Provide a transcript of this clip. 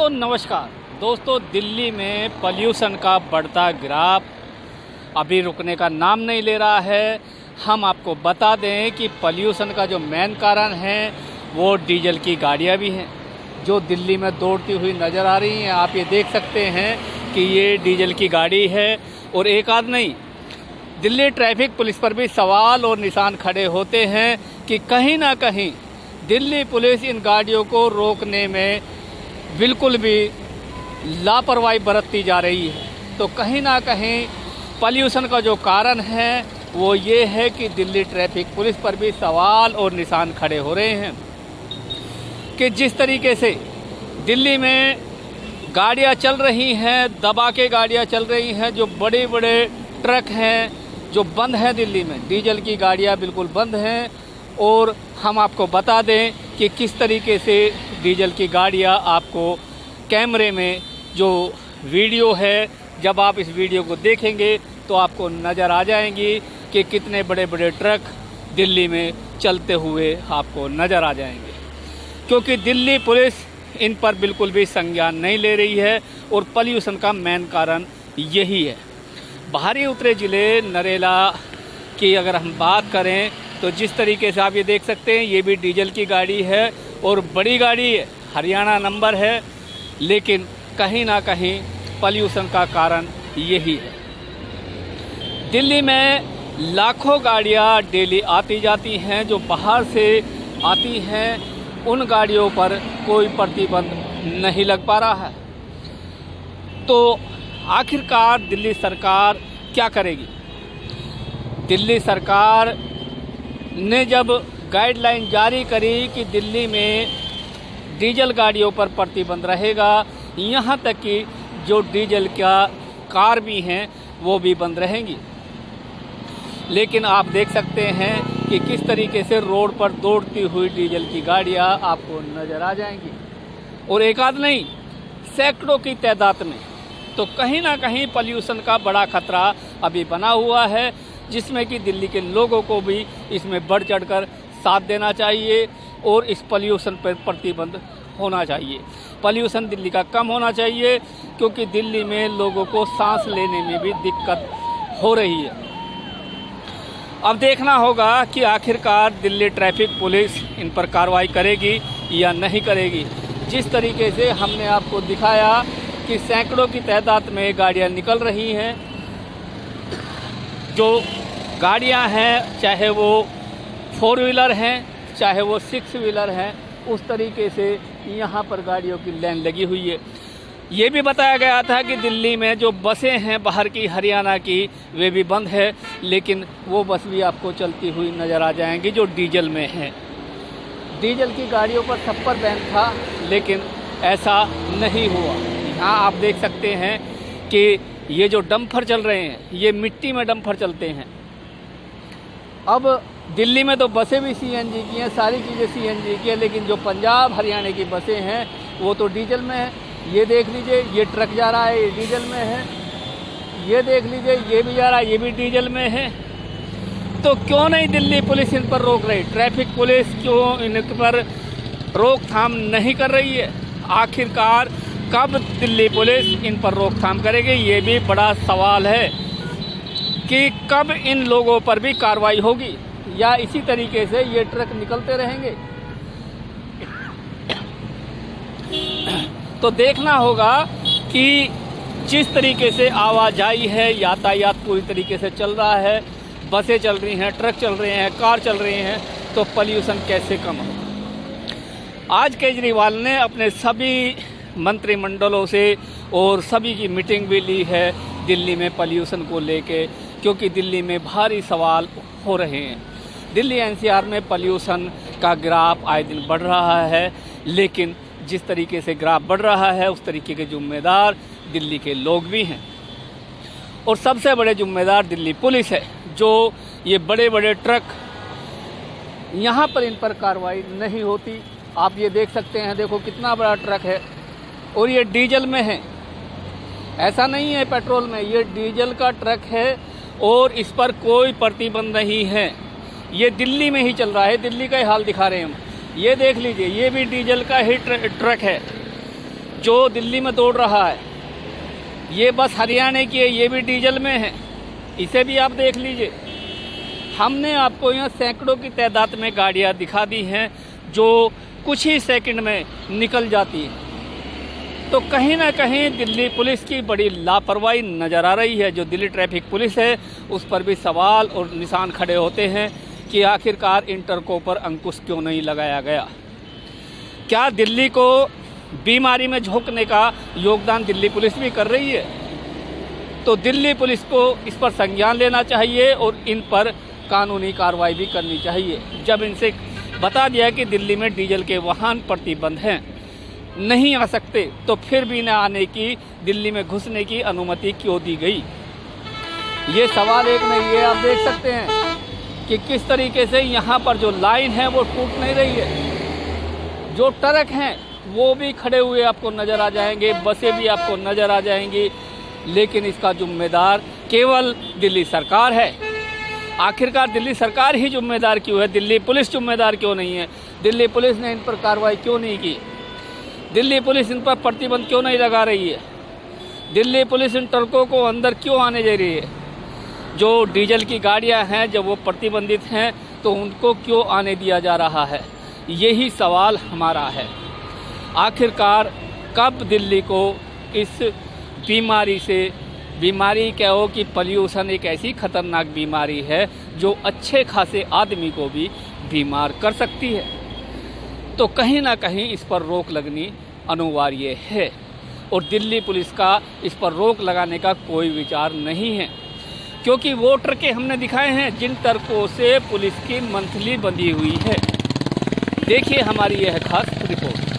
दोस्तों नमस्कार। दोस्तों दिल्ली में पॉल्यूशन का बढ़ता ग्राफ अभी रुकने का नाम नहीं ले रहा है। हम आपको बता दें कि पॉल्यूशन का जो मेन कारण है वो डीजल की गाड़ियां भी हैं जो दिल्ली में दौड़ती हुई नज़र आ रही हैं। आप ये देख सकते हैं कि ये डीजल की गाड़ी है और एक आध नहीं, दिल्ली ट्रैफिक पुलिस पर भी सवाल और निशान खड़े होते हैं कि कहीं ना कहीं दिल्ली पुलिस इन गाड़ियों को रोकने में बिल्कुल भी लापरवाही बरतती जा रही है। तो कहीं ना कहीं पॉल्यूशन का जो कारण है वो ये है कि दिल्ली ट्रैफिक पुलिस पर भी सवाल और निशान खड़े हो रहे हैं कि जिस तरीके से दिल्ली में गाड़ियां चल रही हैं, दबा के गाड़ियां चल रही हैं, जो बड़े बड़े ट्रक हैं जो बंद हैं दिल्ली में, डीजल की गाड़ियां बिल्कुल बंद हैं। और हम आपको बता दें कि किस तरीके से डीजल की गाड़ियां आपको कैमरे में जो वीडियो है, जब आप इस वीडियो को देखेंगे तो आपको नज़र आ जाएंगी कि कितने बड़े बड़े ट्रक दिल्ली में चलते हुए आपको नज़र आ जाएंगे, क्योंकि दिल्ली पुलिस इन पर बिल्कुल भी संज्ञान नहीं ले रही है। और पॉल्यूशन का मेन कारण यही है। बाहरी उत्तरी ज़िले नरेला की अगर हम बात करें तो जिस तरीके से आप ये देख सकते हैं, ये भी डीजल की गाड़ी है और बड़ी गाड़ी है, हरियाणा नंबर है, लेकिन कहीं ना कहीं पॉल्यूशन का कारण यही है। दिल्ली में लाखों गाड़ियां डेली आती जाती हैं जो बाहर से आती हैं, उन गाड़ियों पर कोई प्रतिबंध नहीं लग पा रहा है। तो आखिरकार दिल्ली सरकार क्या करेगी? दिल्ली सरकार ने जब गाइडलाइन जारी करी कि दिल्ली में डीजल गाड़ियों पर प्रतिबंध रहेगा, यहाँ तक कि जो डीजल का कार भी हैं वो भी बंद रहेंगी, लेकिन आप देख सकते हैं कि किस तरीके से रोड पर दौड़ती हुई डीजल की गाड़ियाँ आपको नज़र आ जाएंगी, और एक आध नहीं, सैकड़ों की तादाद में। तो कहीं ना कहीं पॉल्यूशन का बड़ा खतरा अभी बना हुआ है, जिसमें कि दिल्ली के लोगों को भी इसमें बढ़ चढ़कर साथ देना चाहिए और इस पॉल्यूशन पर प्रतिबंध होना चाहिए। पॉल्यूशन दिल्ली का कम होना चाहिए, क्योंकि दिल्ली में लोगों को सांस लेने में भी दिक्कत हो रही है। अब देखना होगा कि आखिरकार दिल्ली ट्रैफिक पुलिस इन पर कार्रवाई करेगी या नहीं करेगी। जिस तरीके से हमने आपको दिखाया कि सैकड़ों की तादाद में गाड़ियां निकल रही हैं, जो गाड़ियां हैं चाहे वो 4 व्हीलर हैं चाहे वो 6 व्हीलर हैं, उस तरीके से यहाँ पर गाड़ियों की लाइन लगी हुई है। ये भी बताया गया था कि दिल्ली में जो बसें हैं बाहर की, हरियाणा की, वे भी बंद है, लेकिन वो बस भी आपको चलती हुई नज़र आ जाएंगी जो डीजल में हैं। डीजल की गाड़ियों पर सब पर बैन था, लेकिन ऐसा नहीं हुआ। यहाँ आप देख सकते हैं कि ये जो डंपर चल रहे हैं, ये मिट्टी में डंपर चलते हैं। अब दिल्ली में तो बसें भी सीएनजी की हैं, सारी चीज़ें सीएनजी की हैं, लेकिन जो पंजाब हरियाणा की बसें हैं वो तो डीजल में है। ये देख लीजिए, ये ट्रक जा रहा है, ये डीजल में है। ये देख लीजिए, ये भी जा रहा है, ये भी डीजल में है। तो क्यों नहीं दिल्ली पुलिस इन पर रोक रही? ट्रैफिक पुलिस क्यों इन पर रोकथाम नहीं कर रही है? आखिरकार कब दिल्ली पुलिस इन पर रोकथाम करेगी? ये भी बड़ा सवाल है कि कब इन लोगों पर भी कार्रवाई होगी, या इसी तरीके से ये ट्रक निकलते रहेंगे। तो देखना होगा कि जिस तरीके से आवाजाही है, यातायात पूरी तरीके से चल रहा है, बसें चल रही हैं, ट्रक चल रहे हैं, कार चल रहे हैं, तो पॉल्यूशन कैसे कम होगा? आज केजरीवाल ने अपने सभी मंत्रिमंडलों से और सभी की मीटिंग भी ली है दिल्ली में पॉल्यूशन को लेके, क्योंकि दिल्ली में भारी सवाल हो रहे हैं। दिल्ली एनसीआर में पॉल्यूशन का ग्राफ आए दिन बढ़ रहा है, लेकिन जिस तरीके से ग्राफ बढ़ रहा है उस तरीके के जिम्मेदार दिल्ली के लोग भी हैं, और सबसे बड़े जिम्मेदार दिल्ली पुलिस है, जो ये बड़े बड़े ट्रक, यहाँ पर इन पर कार्रवाई नहीं होती। आप ये देख सकते हैं, देखो कितना बड़ा ट्रक है, और ये डीजल में है, ऐसा नहीं है पेट्रोल में, ये डीजल का ट्रक है और इस पर कोई प्रतिबंध नहीं है। ये दिल्ली में ही चल रहा है, दिल्ली का ही हाल दिखा रहे हैं हम। ये देख लीजिए, ये भी डीजल का ही ट्रक है। जो दिल्ली में दौड़ रहा है, ये बस हरियाणा की है, ये भी डीजल में है, इसे भी आप देख लीजिए। हमने आपको यहाँ सैकड़ों की तादाद में गाड़ियाँ दिखा दी हैं जो कुछ ही सेकंड में निकल जाती हैं। तो कहीं ना कहीं दिल्ली पुलिस की बड़ी लापरवाही नज़र आ रही है। जो दिल्ली ट्रैफिक पुलिस है उस पर भी सवाल और निशान खड़े होते हैं कि आखिरकार इन ट्रकों पर अंकुश क्यों नहीं लगाया गया। क्या दिल्ली को बीमारी में झोंकने का योगदान दिल्ली पुलिस भी कर रही है? तो दिल्ली पुलिस को इस पर संज्ञान लेना चाहिए और इन पर कानूनी कार्रवाई भी करनी चाहिए। जब इनसे बता दिया कि दिल्ली में डीजल के वाहन प्रतिबंध हैं, नहीं आ सकते, तो फिर भी न आने की, दिल्ली में घुसने की अनुमति क्यों दी गई? ये सवाल एक नहीं है। आप देख सकते हैं कि किस तरीके से यहाँ पर जो लाइन है वो टूट नहीं रही है। जो ट्रक हैं वो भी खड़े हुए आपको नज़र आ जाएंगे, बसें भी आपको नज़र आ जाएंगी, लेकिन इसका जिम्मेदार केवल दिल्ली सरकार है। आखिरकार दिल्ली सरकार ही जिम्मेदार क्यों है? दिल्ली पुलिस जिम्मेदार क्यों नहीं है? दिल्ली पुलिस ने इन पर कार्रवाई क्यों नहीं की? दिल्ली पुलिस इन पर प्रतिबंध क्यों नहीं लगा रही है? दिल्ली पुलिस इन ट्रकों को अंदर क्यों आने दे रही है? जो डीजल की गाड़ियां हैं, जब वो प्रतिबंधित हैं, तो उनको क्यों आने दिया जा रहा है? यही सवाल हमारा है। आखिरकार कब दिल्ली को इस बीमारी से, बीमारी क्या हो कि पॉल्यूशन एक ऐसी खतरनाक बीमारी है जो अच्छे खासे आदमी को भी बीमार कर सकती है। तो कहीं ना कहीं इस पर रोक लगनी अनिवार्य है और दिल्ली पुलिस का इस पर रोक लगाने का कोई विचार नहीं है, क्योंकि वो ट्रकें हमने दिखाए हैं जिन ट्रकों से पुलिस की मंथली बंधी हुई है। देखिए हमारी यह खास रिपोर्ट।